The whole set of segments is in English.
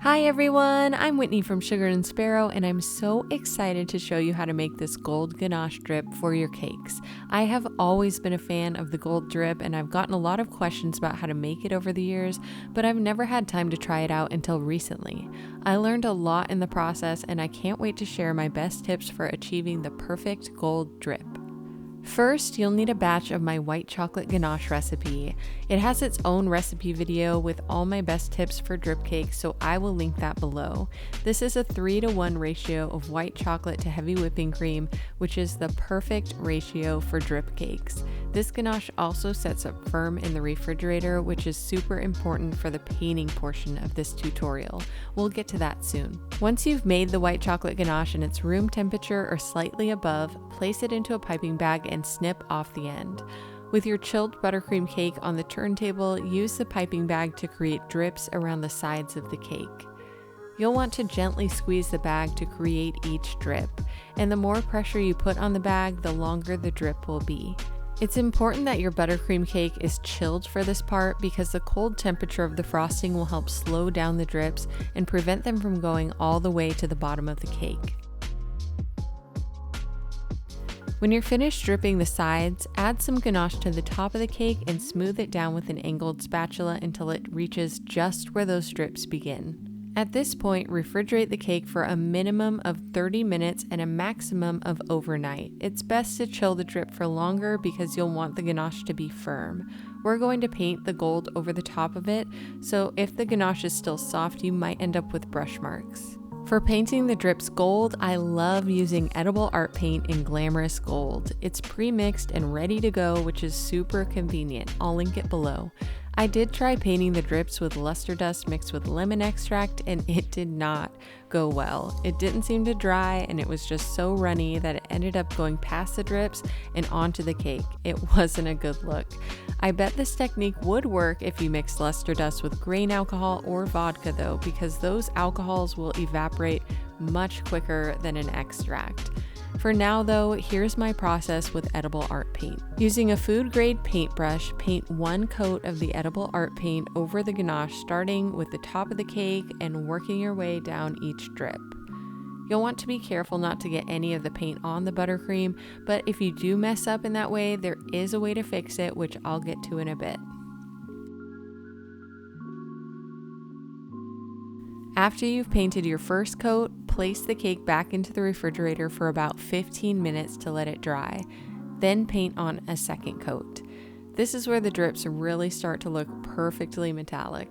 Hi everyone, I'm Whitney from Sugar and Sparrow, and I'm so excited to show you how to make this gold ganache drip for your cakes. I have always been a fan of the gold drip, and I've gotten a lot of questions about how to make it over the years, but I've never had time to try it out until recently. I learned a lot in the process, and I can't wait to share my best tips for achieving the perfect gold drip. First, you'll need a batch of my white chocolate ganache recipe. It has its own recipe video with all my best tips for drip cakes, so I will link that below. This is a 3-to-1 ratio of white chocolate to heavy whipping cream, which is the perfect ratio for drip cakes. This ganache also sets up firm in the refrigerator, which is super important for the painting portion of this tutorial. We'll get to that soon. Once you've made the white chocolate ganache and it's room temperature or slightly above, place it into a piping bag and snip off the end. With your chilled buttercream cake on the turntable, use the piping bag to create drips around the sides of the cake. You'll want to gently squeeze the bag to create each drip, and the more pressure you put on the bag, the longer the drip will be. It's important that your buttercream cake is chilled for this part because the cold temperature of the frosting will help slow down the drips and prevent them from going all the way to the bottom of the cake. When you're finished dripping the sides, add some ganache to the top of the cake and smooth it down with an angled spatula until it reaches just where those drips begin. At this point, refrigerate the cake for a minimum of 30 minutes and a maximum of overnight. It's best to chill the drip for longer because you'll want the ganache to be firm. We're going to paint the gold over the top of it, so if the ganache is still soft, you might end up with brush marks. For painting the drips gold, I love using edible art paint in Glamorous Gold. It's pre-mixed and ready to go, which is super convenient. I'll link it below. I did try painting the drips with luster dust mixed with lemon extract, and it did not go well. It didn't seem to dry, and it was just so runny that it ended up going past the drips and onto the cake. It wasn't a good look. I bet this technique would work if you mix luster dust with grain alcohol or vodka though, because those alcohols will evaporate much quicker than an extract. For now though, here's my process with edible art paint. Using a food grade paintbrush, paint one coat of the edible art paint over the ganache, starting with the top of the cake and working your way down each drip. You'll want to be careful not to get any of the paint on the buttercream, but if you do mess up in that way, there is a way to fix it, which I'll get to in a bit. After you've painted your first coat, place the cake back into the refrigerator for about 15 minutes to let it dry. Then paint on a second coat. This is where the drips really start to look perfectly metallic.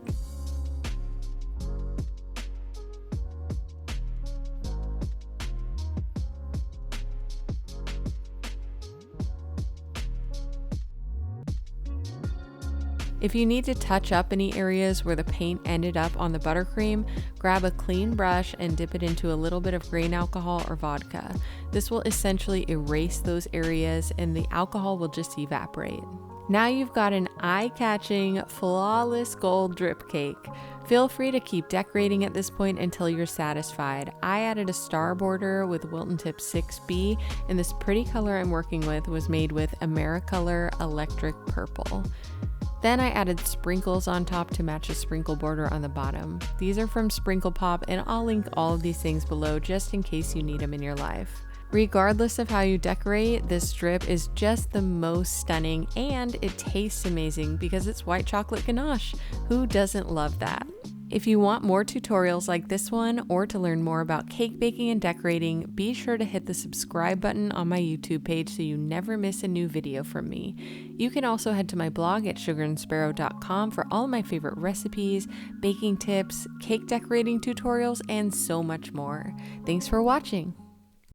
If you need to touch up any areas where the paint ended up on the buttercream, grab a clean brush and dip it into a little bit of grain alcohol or vodka. This will essentially erase those areas and the alcohol will just evaporate. Now you've got an eye-catching, flawless gold drip cake. Feel free to keep decorating at this point until you're satisfied. I added a star border with Wilton Tip 6B, and this pretty color I'm working with was made with Americolor Electric Purple. Then I added sprinkles on top to match a sprinkle border on the bottom. These are from Sprinkle Pop, and I'll link all of these things below just in case you need them in your life. Regardless of how you decorate, this drip is just the most stunning, and it tastes amazing because it's white chocolate ganache. Who doesn't love that? If you want more tutorials like this one, or to learn more about cake baking and decorating, be sure to hit the subscribe button on my YouTube page so you never miss a new video from me. You can also head to my blog at sugarandsparrow.com for all of my favorite recipes, baking tips, cake decorating tutorials, and so much more. Thanks for watching!